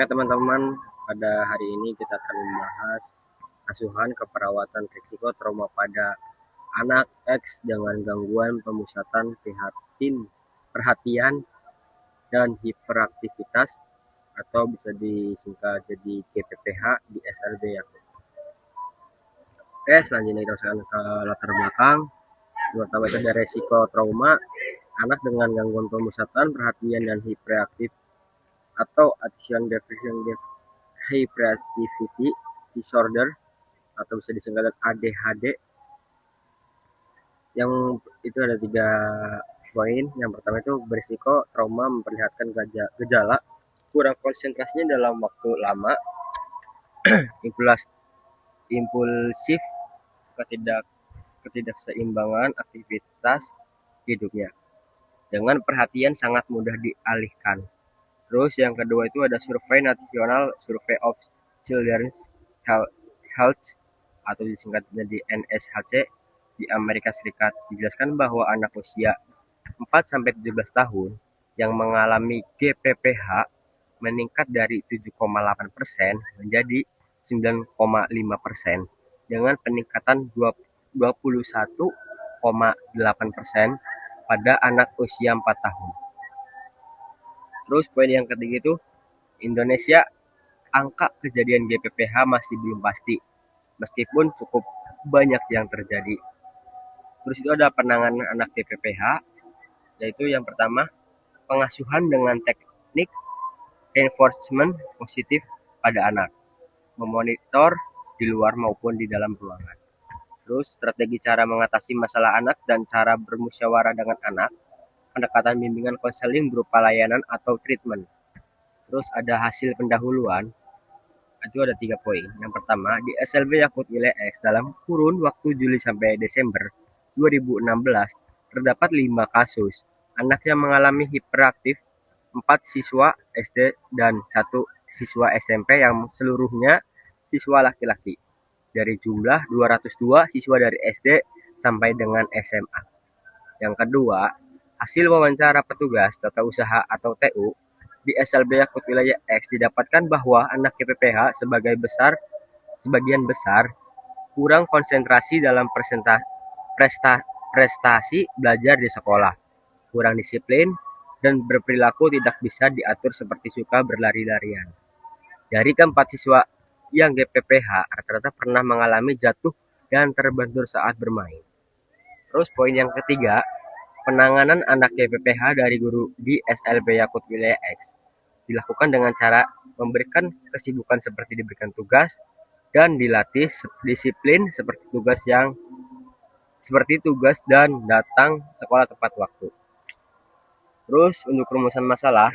Oke teman-teman, pada hari ini kita akan membahas asuhan keperawatan risiko trauma pada anak X dengan gangguan pemusatan perhatian dan hiperaktivitas atau bisa disingkat jadi GPPH di SLB ya. Oke, selanjutnya kita masukkan ke latar belakang. Yang pertama itu ada risiko trauma anak dengan gangguan pemusatan perhatian dan hiperaktif atau attention deficit hyperactivity disorder atau bisa disingkat ADHD. Yang itu ada 3 poin. Yang pertama itu berisiko trauma memperlihatkan gejala kurang konsentrasinya dalam waktu lama, impulsif, ketidakseimbangan aktivitas hidupnya, dengan perhatian sangat mudah dialihkan. Terus yang kedua itu ada survei nasional, Survey of Children's Health atau disingkat jadi NSHC di Amerika Serikat. Dijelaskan bahwa anak usia 4-17 tahun yang mengalami GPPH meningkat dari 7,8% menjadi 9,5% dengan peningkatan 21,8% pada anak usia 4 tahun. Terus poin yang ketiga itu Indonesia, angka kejadian GPPH masih belum pasti meskipun cukup banyak yang terjadi. Terus itu ada penanganan anak GPPH, yaitu yang pertama pengasuhan dengan teknik reinforcement positif pada anak, memonitor di luar maupun di dalam ruangan. Terus strategi cara mengatasi masalah anak dan cara bermusyawarah dengan anak, pendekatan bimbingan konseling berupa layanan atau treatment. Terus ada hasil pendahuluan, itu ada 3 poin. Yang pertama, di SLB Yakult Wilayah X dalam kurun waktu Juli sampai Desember 2016 terdapat 5 kasus anak yang mengalami hiperaktif, 4 siswa SD dan 1 siswa SMP yang seluruhnya siswa laki-laki. Dari jumlah 202 siswa dari SD sampai dengan SMA. Yang kedua, hasil wawancara petugas tata usaha atau TU di SLB Yakult Wilayah X didapatkan bahwa anak GPPH sebagian besar kurang konsentrasi dalam prestasi belajar di sekolah, kurang disiplin, dan berperilaku tidak bisa diatur seperti suka berlari-larian. Dari keempat siswa yang GPPH, rata-rata pernah mengalami jatuh dan terbentur saat bermain. Terus poin yang ketiga, penanganan anak GPPH dari guru di SLB Yakult Wilayah X dilakukan dengan cara memberikan kesibukan seperti diberikan tugas dan dilatih disiplin seperti tugas dan datang sekolah tepat waktu. Terus untuk rumusan masalah,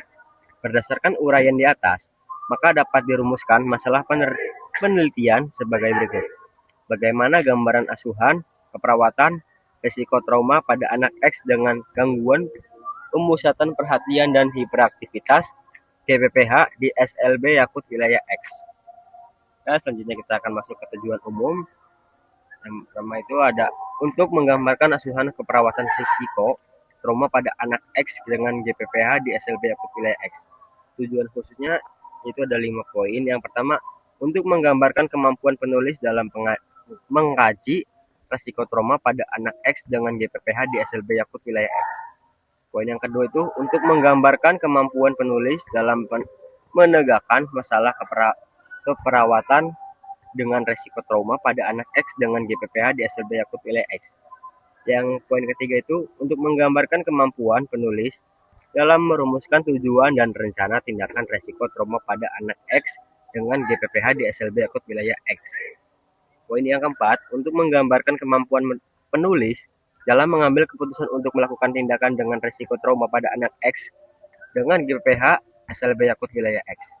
berdasarkan uraian di atas, maka dapat dirumuskan masalah penelitian sebagai berikut. Bagaimana gambaran asuhan, keperawatan, risiko trauma pada anak X dengan gangguan pemusatan perhatian dan hiperaktivitas GPPH di SLB Yakult Wilayah X. Nah, selanjutnya kita akan masuk ke tujuan umum. Yang pertama itu ada untuk menggambarkan asuhan keperawatan risiko trauma pada anak X dengan GPPH di SLB Yakult Wilayah X. Tujuan khususnya itu ada 5 poin. Yang pertama, untuk menggambarkan kemampuan penulis dalam mengkaji risiko trauma pada anak X dengan GPPH di SLB Yakult Wilayah X. Poin yang kedua itu untuk menggambarkan kemampuan penulis dalam menegakkan masalah keperawatan dengan risiko trauma pada anak X dengan GPPH di SLB Yakult Wilayah X. Yang poin ketiga itu untuk menggambarkan kemampuan penulis dalam merumuskan tujuan dan rencana tindakan risiko trauma pada anak X dengan GPPH di SLB Yakult Wilayah X. Poin yang keempat, untuk menggambarkan kemampuan penulis dalam mengambil keputusan untuk melakukan tindakan dengan risiko trauma pada anak X dengan GPPH SLB Yakult Wilayah X.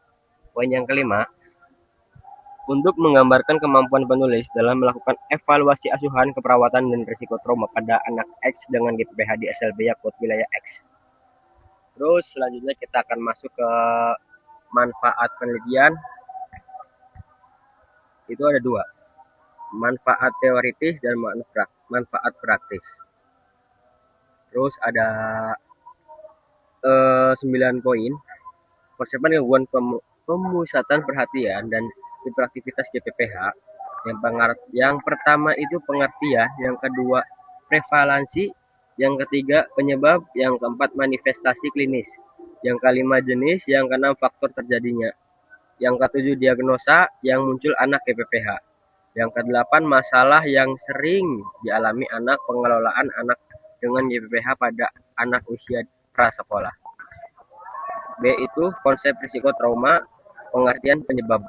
Poin yang kelima, untuk menggambarkan kemampuan penulis dalam melakukan evaluasi asuhan keperawatan dan risiko trauma pada anak X dengan GPPH di SLB Yakult Wilayah X. Terus selanjutnya kita akan masuk ke manfaat penelitian. Itu ada 2, manfaat teoritis dan manfaat praktis. Terus ada 9 poin. Persiapan gangguan pemusatan perhatian dan hiperaktivitas GPPH. Yang pertama itu pengertian, yang kedua prevalensi, yang ketiga penyebab, yang keempat manifestasi klinis, yang kelima jenis, yang keenam faktor terjadinya, yang ketujuh diagnosa yang muncul anak GPPH, yang kedelapan masalah yang sering dialami anak, pengelolaan anak dengan GPPH pada anak usia prasekolah. B itu konsep risiko trauma, pengertian penyebab.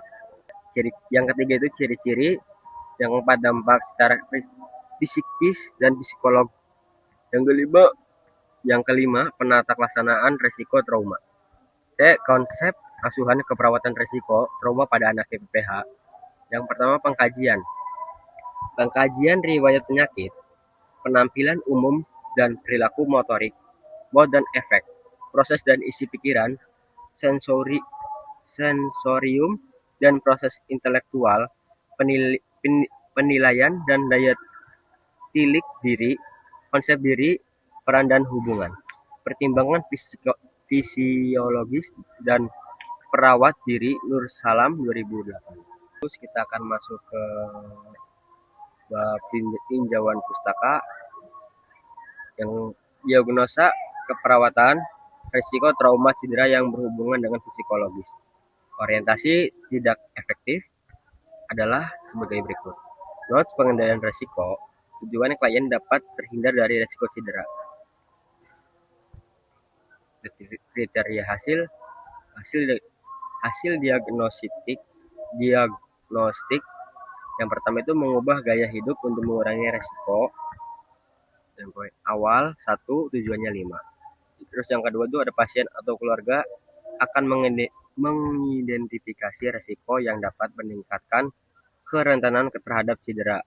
Yang ketiga itu ciri-ciri, yang keempat dampak secara psikis dan psikolog. Yang kelima penata laksanaan risiko trauma. C. Konsep asuhan keperawatan risiko trauma pada anak GPPH. Yang pertama pengkajian. Pengkajian riwayat penyakit, penampilan umum dan perilaku motorik, mood dan efek, proses dan isi pikiran, sensorium dan proses intelektual, penilaian dan daya tilik diri, konsep diri, peran dan hubungan, pertimbangan fisiologis dan perawat diri Nur Salam 2008. Terus kita akan masuk ke bab tinjauan pustaka, yang diagnosa keperawatan risiko trauma cedera yang berhubungan dengan psikologis. Orientasi tidak efektif adalah sebagai berikut. Notes pengendalian risiko, tujuan klien dapat terhindar dari risiko cedera. Kriteria hasil diagnostik yang pertama itu mengubah gaya hidup untuk mengurangi risiko. Dan poin awal 1, tujuannya 5. Terus yang kedua itu ada pasien atau keluarga akan mengidentifikasi risiko yang dapat meningkatkan kerentanan terhadap cedera.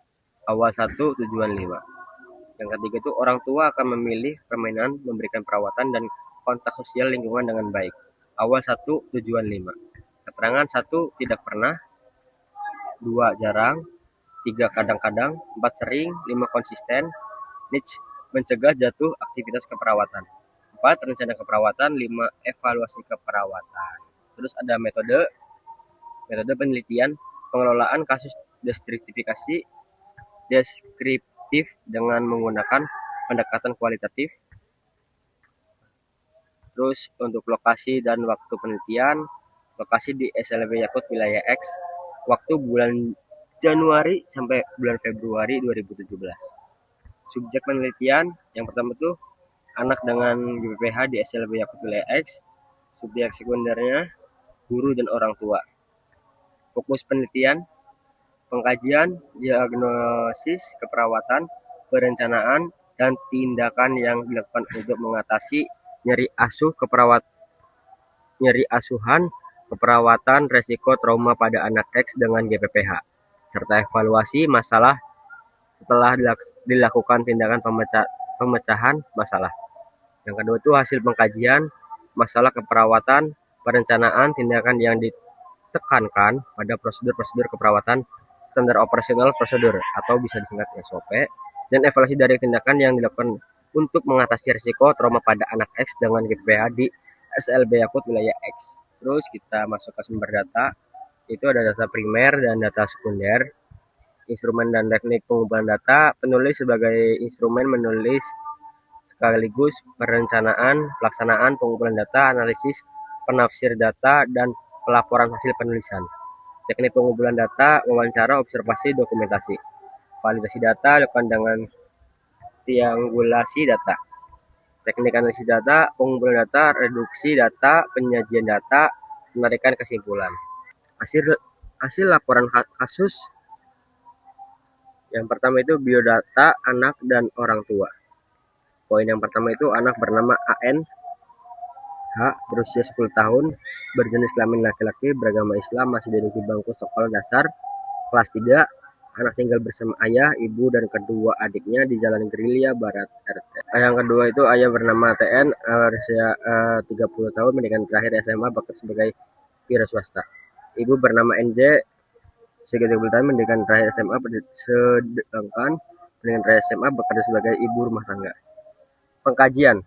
Awal 1, tujuan 5. Yang ketiga itu orang tua akan memilih permainan, memberikan perawatan dan kontak sosial lingkungan dengan baik. Awal 1, tujuan 5. Keterangan 1, tidak pernah, 2, jarang, 3, kadang-kadang, 4, sering, 5, konsisten. Niche, mencegah jatuh aktivitas keperawatan. 4, rencana keperawatan. 5, evaluasi keperawatan. Terus ada metode penelitian, pengelolaan kasus deskriptif dengan menggunakan pendekatan kualitatif. Terus untuk lokasi dan waktu penelitian, lokasi di SLB Yakut wilayah X, waktu bulan Januari sampai bulan Februari 2017. Subjek penelitian yang pertama itu anak dengan GPPH di SLB Yakut wilayah X. Subjek sekundernya guru dan orang tua. Fokus penelitian, pengkajian, diagnosis, keperawatan, perencanaan, dan tindakan yang dilakukan untuk mengatasi nyeri asuhan keperawatan resiko trauma pada anak X dengan GPPH, serta evaluasi masalah setelah dilakukan tindakan pemecahan masalah. Yang kedua itu hasil pengkajian, masalah keperawatan, perencanaan, tindakan yang ditekankan pada prosedur-prosedur keperawatan, standar operasional prosedur atau bisa disingkat SOP, dan evaluasi dari tindakan yang dilakukan untuk mengatasi risiko trauma pada anak X dengan GPPH di SLB Yakut wilayah X. Terus kita masuk ke sumber data, itu ada data primer dan data sekunder. Instrumen dan teknik pengumpulan data, penulis sebagai instrumen menulis sekaligus perencanaan, pelaksanaan, pengumpulan data, analisis, penafsir data, dan pelaporan hasil penulisan. Teknik pengumpulan data, wawancara, observasi, dokumentasi. Validasi data dilakukan dengan triangulasi data. Teknik analisis data, pengumpulan data, reduksi data, penyajian data, penarikan kesimpulan. Hasil laporan kasus yang pertama itu biodata anak dan orang tua. Poin yang pertama itu anak bernama AN H, berusia 10 tahun, berjenis kelamin laki-laki, beragama Islam, masih duduk di bangku sekolah dasar kelas 3. Anak tinggal bersama ayah, ibu, dan kedua adiknya di Jalan Gerilya Barat RT. Yang kedua itu ayah bernama TN, berusia 30 tahun, pendidikan terakhir SMA, bekerja sebagai wira swasta. Ibu bernama NJ, usia 30 tahun, pendidikan terakhir SMA, sedangkan pendidikan terakhir SMA bekerja sebagai ibu rumah tangga. Pengkajian,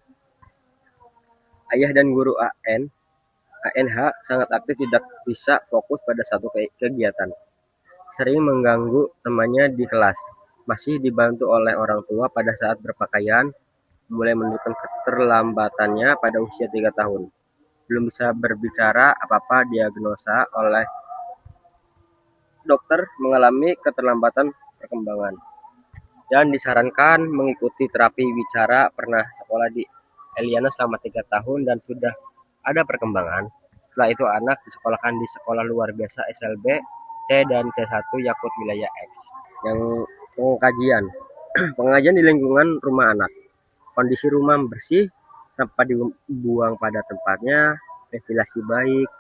ayah dan guru AN ANH sangat aktif, tidak bisa fokus pada satu kegiatan. Sering mengganggu temannya di kelas. Masih dibantu oleh orang tua pada saat berpakaian. Mulai menunjukkan keterlambatannya pada usia 3 tahun. Belum bisa berbicara apa-apa, diagnosa oleh dokter mengalami keterlambatan perkembangan. Dan disarankan mengikuti terapi bicara. Pernah sekolah di Eliana selama 3 tahun dan sudah ada perkembangan. Setelah itu anak disekolahkan di sekolah luar biasa SLB C dan C1 Yakut wilayah X. Yang pengkajian pengajian di lingkungan rumah anak. Kondisi rumah bersih, sampah dibuang pada tempatnya, ventilasi baik,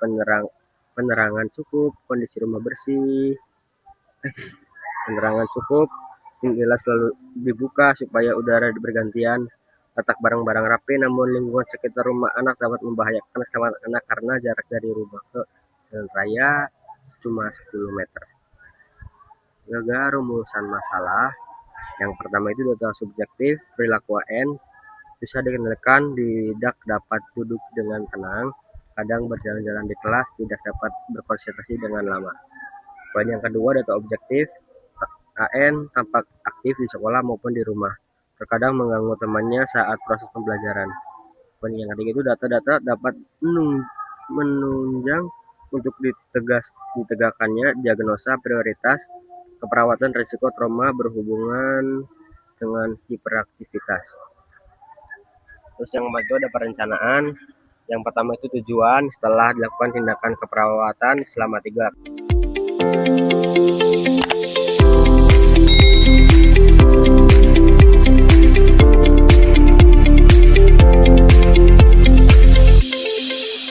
penerangan cukup, kondisi rumah bersih, penerangan cukup, jendela selalu dibuka supaya udara bergantian, letak barang-barang rapi, namun lingkungan sekitar rumah anak dapat membahayakan keselamatan anak karena jarak dari rumah ke jalan raya cuma 10 meter. Juga rumusan masalah. Yang pertama itu data subjektif, perilaku AN, bisa dikendalikan, tidak dapat duduk dengan tenang, kadang berjalan-jalan di kelas, tidak dapat berkonsentrasi dengan lama. Poin yang kedua, data objektif, AN tampak aktif di sekolah maupun di rumah, terkadang mengganggu temannya saat proses pembelajaran. Poin yang ketiga itu data-data dapat menunjang untuk ditegakkannya diagnosa prioritas keperawatan risiko trauma berhubungan dengan hiperaktivitas. Terus yang kedua ada perencanaan. Yang pertama itu tujuan, setelah dilakukan tindakan keperawatan selama 3